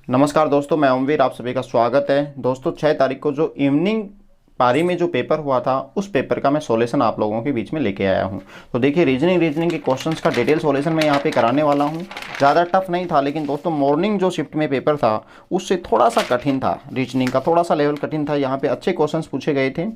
नमस्कार दोस्तों, मैं ओमवीर, आप सभी का स्वागत है। दोस्तों 6 तारीख को जो इवनिंग पारी में जो पेपर हुआ था उस पेपर का मैं सॉल्यूशन आप लोगों के बीच में लेके आया हूं। तो देखिए रीजनिंग के क्वेश्चंस का डिटेल सॉल्यूशन मैं यहां पे कराने वाला हूं। ज़्यादा टफ नहीं था, लेकिन दोस्तों मॉर्निंग जो शिफ्ट में पेपर था उससे थोड़ा सा कठिन था। रीजनिंग का थोड़ा सा लेवल कठिन था, यहाँ पे अच्छे क्वेश्चन पूछे गए थे।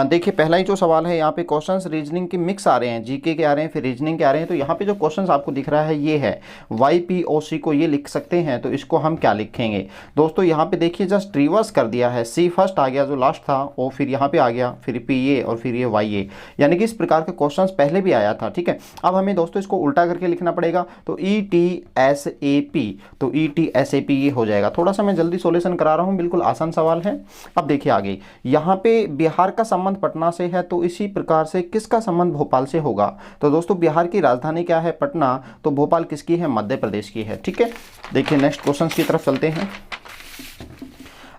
देखिए पहला ही जो सवाल है यहाँ पे क्वेश्चन रीजनिंग के मिक्स आ रहे हैं, जीके के आ रहे हैं, फिर रीजनिंग के आ रहे हैं। तो यहाँ पे जो क्वेश्चन आपको दिख रहा है ये है YPOC को ये लिख सकते हैं, तो इसको हम क्या लिखेंगे दोस्तों। यहाँ पे देखिए जस्ट रिवर्स कर दिया है, सी फर्स्ट आ गया जो लास्ट था वो, फिर यहाँ पे आ गया, फिर PA और फिर ये YA, यानी कि इस प्रकार के क्वेश्चंस पहले भी आया था। ठीक है, अब हमें दोस्तों इसको उल्टा करके लिखना पड़ेगा। तो ETSAP, तो ETSAP ये हो जाएगा। थोड़ा सा मैं जल्दी सॉल्यूशन करा रहा हूँ, बिल्कुल आसान सवाल है। अब देखिए आगे, यहाँ पे बिहार का संबंध पटना से है, तो इसी प्रकार से किसका संबंध भोपाल से होगा। तो दोस्तों बिहार की राजधानी क्या है, पटना, तो भोपाल किसकी है, मध्य प्रदेश की है। ठीक है, देखिए नेक्स्ट क्वेश्चन की तरफ चलते हैं।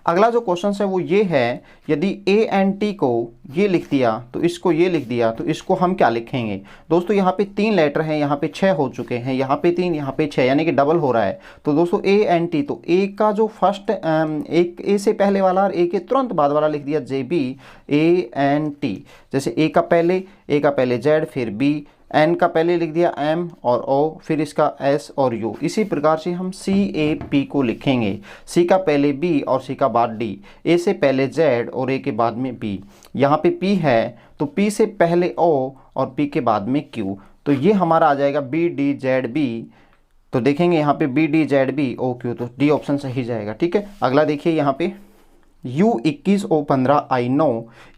अगला जो क्वेश्चन है वो ये है, यदि ANT को ये लिख दिया तो इसको ये लिख दिया, तो इसको हम क्या लिखेंगे दोस्तों। यहाँ पे 3 लेटर हैं, यहाँ पे 6 हो चुके हैं, यहाँ पे 3, यहाँ पे 6, यानी कि डबल हो रहा है। तो दोस्तों ANT, तो A का जो फर्स्ट एक A से पहले वाला और A के तुरंत बाद वाला लिख दिया JBANT। जैसे A का पहले Z, फिर B, N का पहले लिख दिया M और O, फिर इसका S और U। इसी प्रकार से हम CAP को लिखेंगे, C का पहले B और C का बाद D, A से पहले Z और A के बाद में B। यहाँ पे P है तो P से पहले O और P के बाद में Q, तो ये हमारा आ जाएगा BDZB। तो देखेंगे यहाँ पे BDZBOQ, तो D ऑप्शन सही जाएगा। ठीक है, अगला देखिए यहाँ पे U21 O15 I9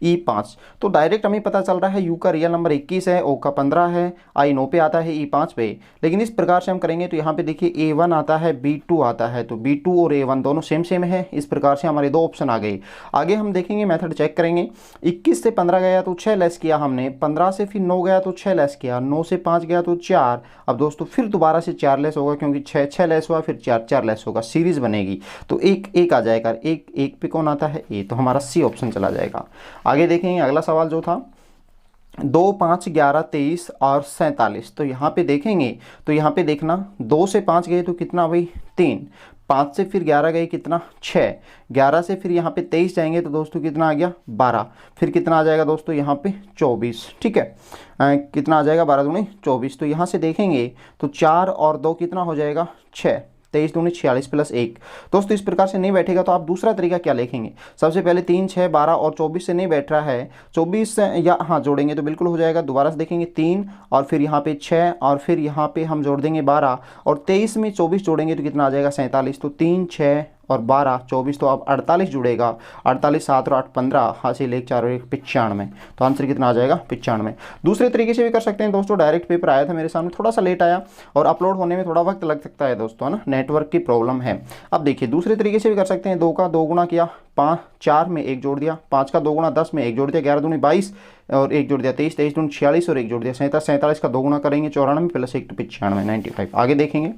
E5, तो डायरेक्ट हमें पता चल रहा है U का रियल नंबर 21 है, O का 15 है, I9 पे आता है, E5 पे। लेकिन इस प्रकार से हम करेंगे तो यहाँ पे देखिए A1 आता है, B2 आता है, तो B2 और A1 दोनों सेम सेम है। इस प्रकार से हमारे 2 ऑप्शन आ गए। आगे हम देखेंगे, मेथड चेक करेंगे। 21 से 15 गया तो 6 लेस किया हमने, 15 से फिर 9 गया तो 6 लेस किया, 9 से 5 गया तो 4। अब दोस्तों फिर दोबारा से 4 लेस होगा, क्योंकि 6 लेस हुआ, फिर 4 लेस होगा, सीरीज बनेगी। तो एक आ जाएगा, एक पे कौन आता है, ए, तो हमारा C ऑप्शन चला जाएगा। आगे देखेंगे अगला सवाल जो था 2, 5, 11, 23 और 47। तो यहाँ पे देखेंगे, तो यहाँ पे देखना 2 से 5 गए तो कितना भाई 3, 5 से फिर 11 गए कितना 6, 11 से फिर यहाँ पे 23 जाएंगे तो दोस्तों कितना आ गया 12, फिर कितना आ जाएगा दोस्तों यहाँ पे 24। ठीक है, कितना आ जाएगा 12 दूनी 24। तो यहाँ से देखेंगे तो 4 और 2 कितना हो जाएगा 6, 23 दूनी 46 प्लस 1। दोस्तों इस प्रकार से नहीं बैठेगा तो आप दूसरा तरीका क्या लिखेंगे। सबसे पहले 3, 6, 12 और 24 से नहीं बैठ रहा है, 24 या हाँ जोड़ेंगे तो बिल्कुल हो जाएगा। दोबारा से देखेंगे 3 और फिर यहाँ पे 6 और फिर यहाँ पे हम जोड़ देंगे 12 और 23 में 24 जोड़ेंगे तो कितना आ जाएगा 47। तो 3, 6 और 12, 24, तो अब 48 जुड़ेगा। 48, 7 और 8 15, हासिल 1, 4 और 1 95। तो आंसर कितना आ जाएगा 95। दूसरे तरीके से भी कर सकते हैं दोस्तों। डायरेक्ट पेपर आया था मेरे सामने, थोड़ा सा लेट आया और अपलोड होने में थोड़ा वक्त लग सकता है दोस्तों, है ना, नेटवर्क की प्रॉब्लम है। अब देखिए दूसरे तरीके से भी कर सकते हैं। 2 का 2 गुना किया, 5, 4 में 1 जोड़ दिया, 5 का 2 गुना 10 में 1 जोड़ दिया, 11 दूनी 22 और 1 जोड़ दिया 23, 23 दूनी 46 और 1 जोड़ दिया 47, 47 का 2 गुना करेंगे 94 प्लस 1 तो 95, 95। आगे देखेंगे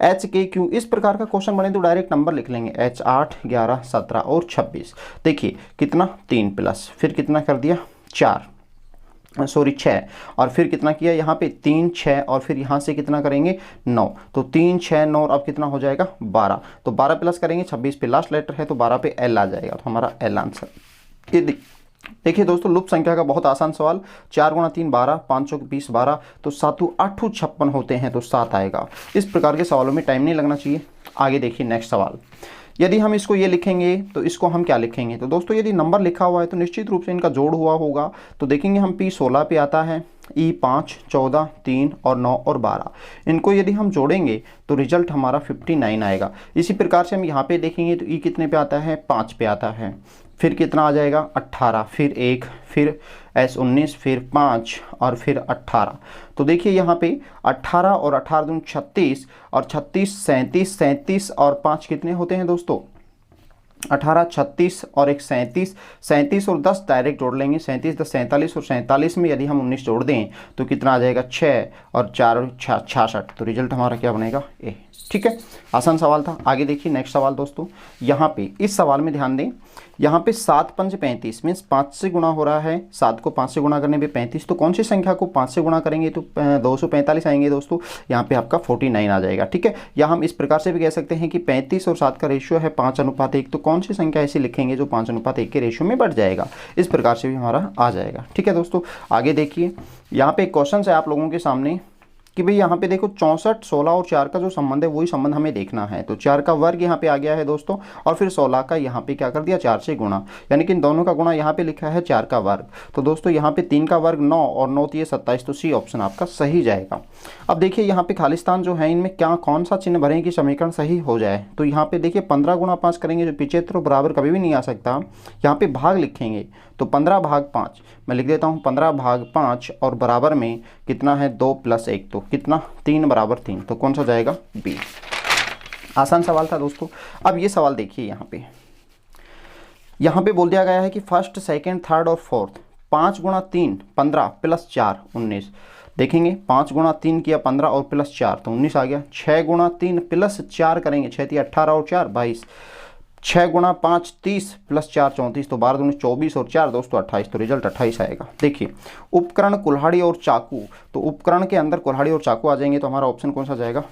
HKQ, इस प्रकार का क्वेश्चन बने तो डायरेक्ट नंबर लिख लेंगे, H 8, 11, 17 और 26। देखिए कितना 3 प्लस फिर कितना कर दिया 4, सॉरी 6 और फिर कितना किया यहाँ पे 3, 6 और फिर यहाँ से कितना करेंगे 9। तो 3, 6, 9 और अब कितना हो जाएगा 12। तो 12 प्लस करेंगे 26 पे लास्ट लेटर है तो 12 पे L आ जाएगा, तो हमारा L आंसर। ये देखिए दोस्तों लुप्त संख्या का बहुत आसान सवाल। 4 गुणा 3 12, 5 चौक 20 12, तो 7 8 56 होते हैं तो 7 आएगा। इस प्रकार के सवालों में टाइम नहीं लगना चाहिए। आगे देखिए नेक्स्ट सवाल, यदि हम इसको ये लिखेंगे तो इसको हम क्या लिखेंगे। तो दोस्तों यदि नंबर लिखा हुआ है तो निश्चित रूप से इनका जोड़ हुआ होगा। तो देखेंगे हम P 16 पे आता है, E 5, 14, 3 और 9 और 12। इनको यदि हम जोड़ेंगे तो रिजल्ट हमारा 59 आएगा। इसी प्रकार से हम यहाँ पे देखेंगे तो E कितने पे आता है 5 पे आता है, फिर कितना आ जाएगा 18, फिर 1, फिर S 19, फिर 5 और फिर 18। तो देखिए यहाँ पे 18 और 18 दूनी 36 और 36 37, 37 और 5 कितने होते हैं दोस्तों 18, 36 और 1 37, 37 और 10 डायरेक्ट जोड़ लेंगे, 37 10 47 और 47 में यदि हम 19 जोड़ दें तो कितना आ जाएगा 6 और 4 66। तो रिजल्ट हमारा क्या बनेगा ए। ठीक है, आसान सवाल था। आगे देखिए नेक्स्ट सवाल दोस्तों, यहाँ पे इस सवाल में ध्यान दें, यहाँ पे 7 पंच 35 मीन्स 5 से गुणा हो रहा है, 7 को 5 से गुणा करने पे 35, तो कौन सी संख्या को 5 से गुणा करेंगे तो 245 आएंगे दोस्तों, यहाँ पे आपका 49 आ जाएगा। ठीक है, या हम इस प्रकार से भी कह सकते हैं कि 35 और 7 का रेशियो है 5:1, तो कौन सी संख्या ऐसी लिखेंगे जो 5:1 के रेशियो में बढ़ जाएगा, इस प्रकार से भी हमारा आ जाएगा। ठीक है दोस्तों, आगे देखिए यहाँ पे एक क्वेश्चन है आप लोगों के सामने कि भाई यहाँ पे देखो 64, 16 और 4 का जो संबंध है वही संबंध हमें देखना है। तो 4 का वर्ग यहाँ पे आ गया है दोस्तों, और फिर 16 का यहाँ पे क्या कर दिया 4 से गुणा, यानी कि इन दोनों का गुणा यहाँ पे लिखा है 4 का वर्ग। तो दोस्तों यहाँ पे 3 का वर्ग 9 और 9 ये 27, तो सी ऑप्शन आपका सही जाएगा। अब देखिए यहाँ पे खालिस्तान जो है इनमें क्या कौन सा चिन्ह भरें कि समीकरण सही हो जाए। तो यहाँ पे देखिए 15 गुणा 5 करेंगे जो 75 और बराबर कभी भी नहीं आ सकता, यहाँ पे भाग लिखेंगे तो 15/5 मैं लिख देता हूँ 15/5 और बराबर में कितना है 2 + 1, तो कितना 3 = 3, तो कौन सा जाएगा बी। आसान सवाल था दोस्तों। अब ये सवाल देखिए यहाँ पे बोल दिया गया है कि फर्स्ट, सेकंड, थर्ड और फोर्थ 5 × 3 15 + 4 19। देखेंगे 5 × 3 किया 15 और +4 तो 19 आ गया। 6 × 3 +4 करेंगे 6 × 3 18 और 4 22। 6 × 5 30 +4 34, तो 12 दूनी 24 और 4 दोस्तों 28, तो रिजल्ट 28 आएगा। देखिए उपकरण कुल्हाड़ी और चाकू, तो उपकरण के अंदर कुल्हाड़ी और चाकू आ जाएंगे, तो हमारा ऑप्शन कौन सा जाएगा।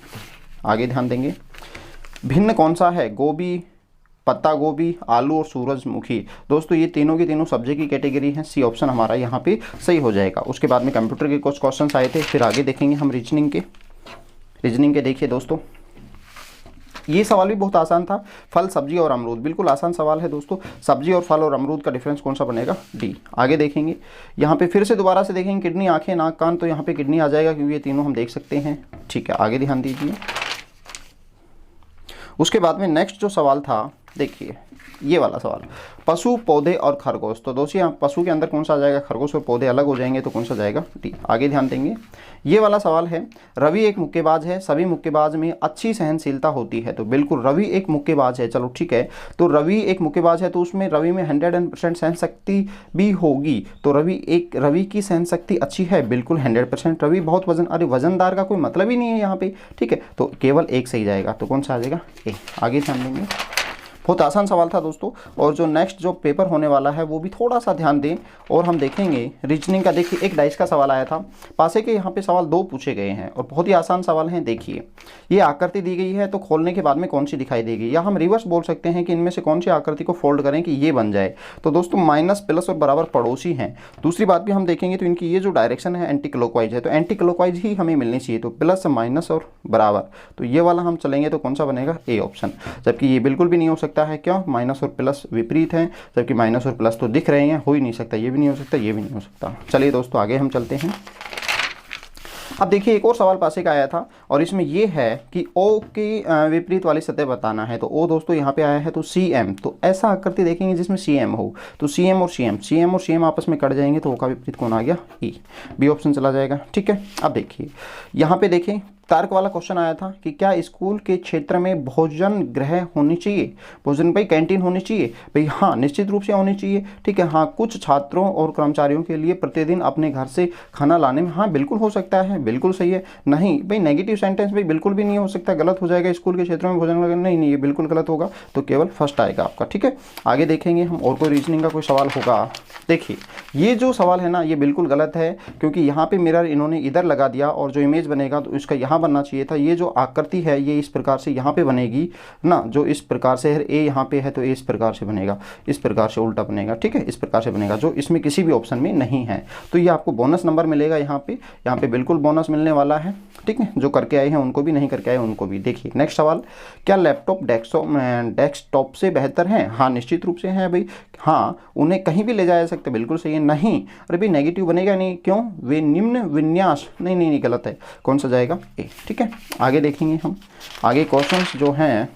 आगे ध्यान देंगे, भिन्न कौन सा है, गोभी, पत्ता गोभी, आलू और सूरजमुखी। दोस्तों ये तीनों की तीनों सब्जी की कैटेगरी है, सी ऑप्शन हमारा यहाँ पे सही हो जाएगा। उसके बाद में कंप्यूटर के कुछ क्वेश्चन आए थे, फिर आगे देखेंगे हम रीजनिंग के देखिए दोस्तों ये सवाल भी बहुत आसान था, फल, सब्जी और अमरूद, बिल्कुल आसान सवाल है दोस्तों। सब्जी और फल और अमरूद का डिफरेंस कौन सा बनेगा, डी। आगे देखेंगे यहाँ पे फिर से दोबारा से देखेंगे किडनी, आंखें, नाक, कान, तो यहाँ पे किडनी आ जाएगा क्योंकि ये तीनों हम देख सकते हैं। ठीक है, आगे ध्यान दीजिए। उसके बाद में नेक्स्ट जो सवाल था देखिए ये वाला सवाल, पशु, पौधे और खरगोश। तो दोस्तों यहाँ पशु के अंदर कौन सा आ जाएगा, खरगोश और पौधे अलग हो जाएंगे, तो कौन सा जाएगा डी। आगे ध्यान देंगे, ये वाला सवाल है, रवि एक मुक्केबाज है, सभी मुक्केबाज में अच्छी सहनशीलता होती है। तो बिल्कुल रवि एक मुक्केबाज है, चलो ठीक है, तो रवि एक मुक्केबाज है तो उसमें रवि में 100% सहन शक्ति भी होगी। तो रवि की सहन शक्ति अच्छी है, बिल्कुल 100%। रवि बहुत वजनदार का कोई मतलब ही नहीं है यहाँ पे, ठीक है, तो केवल एक सही जाएगा, तो कौन सा आ जाएगा ए। आगे ध्यान देंगे, बहुत आसान सवाल था दोस्तों। और जो नेक्स्ट जो पेपर होने वाला है वो भी थोड़ा सा ध्यान दें और हम देखेंगे रीजनिंग का। देखिए एक डाइस का सवाल आया था, पासे के यहाँ पे सवाल 2 पूछे गए हैं और बहुत ही आसान सवाल हैं। देखिए ये आकृति दी गई है, तो खोलने के बाद में कौन सी दिखाई देगी, या हम रिवर्स बोल सकते हैं कि इनमें से कौन सी आकृति को फोल्ड करें कि ये बन जाए। तो दोस्तों माइनस, प्लस और बराबर पड़ोसी हैं। दूसरी बात भी हम देखेंगे तो इनकी ये जो डायरेक्शन है एंटी क्लॉकवाइज है, तो एंटी क्लॉकवाइज ही हमें मिलनी चाहिए। तो प्लस, माइनस और बराबर, तो ये वाला हम चलेंगे तो कौन सा बनेगा ए ऑप्शन। जबकि ये बिल्कुल भी नहीं हो सकता है, क्यों, माइनस और प्लस विपरीत हैं, जबकि माइनस और प्लस तो दिख रहे हैं, हो ही नहीं सकता, ये भी नहीं हो सकता, ये भी नहीं हो सकता। चलिए दोस्तों आगे हम चलते हैं। अब देखिए एक और सवाल पासे का आया था और इसमें ये है कि ओ की विपरीत वाली सतह बताना है। तो ओ दोस्तों यहाँ पे आया है तो सी एम, तो ऐसा आकृति देखेंगे जिसमें सी एम हो, तो सी एम और सी एम आपस में कट जाएंगे, तो ओ का विपरीत कौन आ गया ई, बी ऑप्शन चला जाएगा। ठीक है, अब देखिए यहाँ पे देखें तर्क वाला क्वेश्चन आया था कि क्या स्कूल के क्षेत्र में भोजन गृह होनी चाहिए, भोजन भाई कैंटीन होनी चाहिए, भाई हाँ निश्चित रूप से होनी चाहिए। ठीक है, हाँ कुछ छात्रों और कर्मचारियों के लिए प्रतिदिन अपने घर से खाना लाने में, हाँ बिल्कुल हो सकता है, बिल्कुल सही है। नहीं भाई नेगेटिव सेंटेंस भाई बिल्कुल भी नहीं हो सकता, गलत हो जाएगा, स्कूल के क्षेत्र में भोजन नहीं, ये बिल्कुल गलत होगा, तो केवल फर्स्ट आएगा आपका। ठीक है, आगे देखेंगे हम और कोई रीजनिंग का कोई सवाल होगा। देखिए ये जो सवाल है ना ये बिल्कुल गलत है, क्योंकि यहाँ पे मिरर इन्होंने इधर लगा दिया और जो इमेज बनेगा तो इसका यहाँ बनना चाहिए था। ये जो आकृति है ये इस प्रकार से यहाँ पे बनेगी ना, जो इस प्रकार से है, ए यहाँ पे है तो ए इस प्रकार से बनेगा, इस प्रकार से उल्टा बनेगा। ठीक है, इस प्रकार से बनेगा, जो इसमें किसी भी ऑप्शन में नहीं है। तो ये आपको बोनस नंबर मिलेगा यहाँ पे बिल्कुल बोनस मिलने वाला है। ठीक है, जो करके आए हैं उनको भी, नहीं करके आए उनको भी। देखिए नेक्स्ट सवाल, क्या लैपटॉप डेस्कटॉप से बेहतर है। हाँ निश्चित रूप से है भाई, हाँ उन्हें कहीं भी ले जाया जा सकता है, बिल्कुल सही है। नहीं अरे भाई नेगेटिव बनेगा नहीं, क्यों, वे निम्न विन्यास, नहीं गलत है, कौन सा जाएगा ए। ठीक है, आगे देखेंगे हम, आगे क्वेश्चंस जो हैं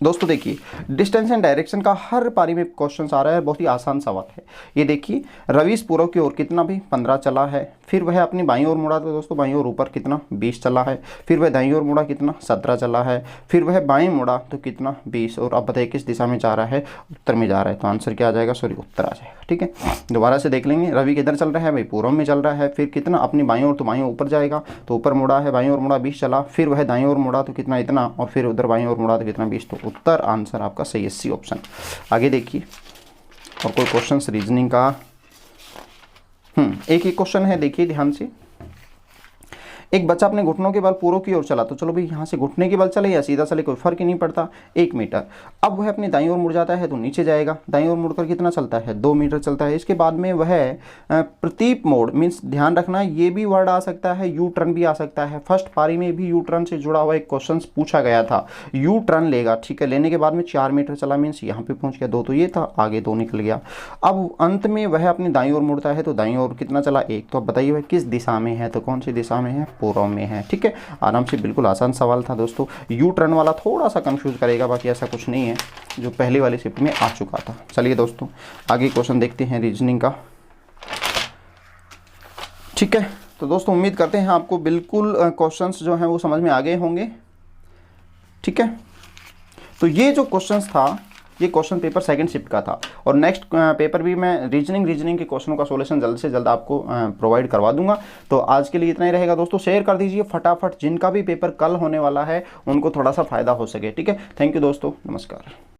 दोस्तों देखिए, डिस्टेंस एंड डायरेक्शन का हर पारी में क्वेश्चन आ रहा है, बहुत ही आसान सवाल है। ये देखिए, रवीश पूर्व की ओर कितना भी 15 चला है, फिर वह अपनी बाईं ओर मुड़ा, तो दोस्तों बाईं ओर ऊपर कितना 20 चला है, फिर वह दाईं ओर मुड़ा कितना 17 चला है, फिर वह बाईं मुड़ा तो कितना 20। और अब बताइए किस दिशा में जा रहा है, उत्तर में जा रहा है, तो आंसर क्या आ जाएगा, सॉरी उत्तर आ जाएगा। ठीक है, दोबारा से देख लेंगे, रवि किधर चल रहा है भाई, पूर्व में चल रहा है, फिर कितना अपनी बाईं ओर, तो बाईं ओर ऊपर जाएगा, तो ऊपर मुड़ा है, बाईं ओर मुड़ा 20 चला, फिर वह दाईं ओर मुड़ा तो कितना इतना, और फिर उधर बाईं ओर मुड़ा तो कितना 20। तो उत्तर आंसर आपका सही है, सी ऑप्शन। आगे देखिए, और कोई क्वेश्चन रीजनिंग का, एक ही क्वेश्चन है, देखिए ध्यान से। एक बच्चा अपने घुटनों के बल पूर्व की ओर चला, तो चलो भाई यहाँ से घुटने के बल चले या सीधा चले कोई फर्क ही नहीं पड़ता, 1 मीटर। अब वह अपनी दाईं ओर मुड़ जाता है तो नीचे जाएगा, दाईं ओर मुड़कर कितना चलता है, 2 मीटर चलता है। इसके बाद में वह प्रतीप मोड़, मीन्स ध्यान रखना ये भी वर्ड आ सकता है, यू टर्न भी आ सकता है। फर्स्ट पारी में भी यू टर्न से जुड़ा हुआ एक क्वेश्चन पूछा गया था, यू टर्न लेगा, ठीक है, लेने के बाद में 4 मीटर चला, मीन्स यहाँ पे पहुँच गया, 2 तो ये था, आगे 2 निकल गया। अब अंत में वह अपनी दाईं ओर मुड़ता है तो दाईं ओर कितना चला, 1। तो अब बताइए वह किस दिशा में है, तो कौन सी दिशा में है, पूर्व में है। ठीक है, आराम से, बिल्कुल आसान सवाल था दोस्तों। यू टर्न वाला थोड़ा सा कंफ्यूज करेगा, बाकी ऐसा कुछ नहीं है, जो पहली वाली शिफ्ट में आ चुका था। चलिए दोस्तों, आगे क्वेश्चन देखते हैं रीजनिंग का। ठीक है, तो दोस्तों उम्मीद करते हैं आपको बिल्कुल क्वेश्चंस जो हैं वो समझ में आ गए होंगे। ठीक है, तो ये जो क्वेश्चंस था, ये क्वेश्चन पेपर सेकंड शिफ्ट का था, और नेक्स्ट पेपर भी मैं रीजनिंग के क्वेश्चनों का सॉल्यूशन जल्द से जल्द आपको प्रोवाइड करवा दूंगा। तो आज के लिए इतना ही रहेगा दोस्तों, शेयर कर दीजिए फटाफट, जिनका भी पेपर कल होने वाला है उनको थोड़ा सा फायदा हो सके। ठीक है, थैंक यू दोस्तों, नमस्कार।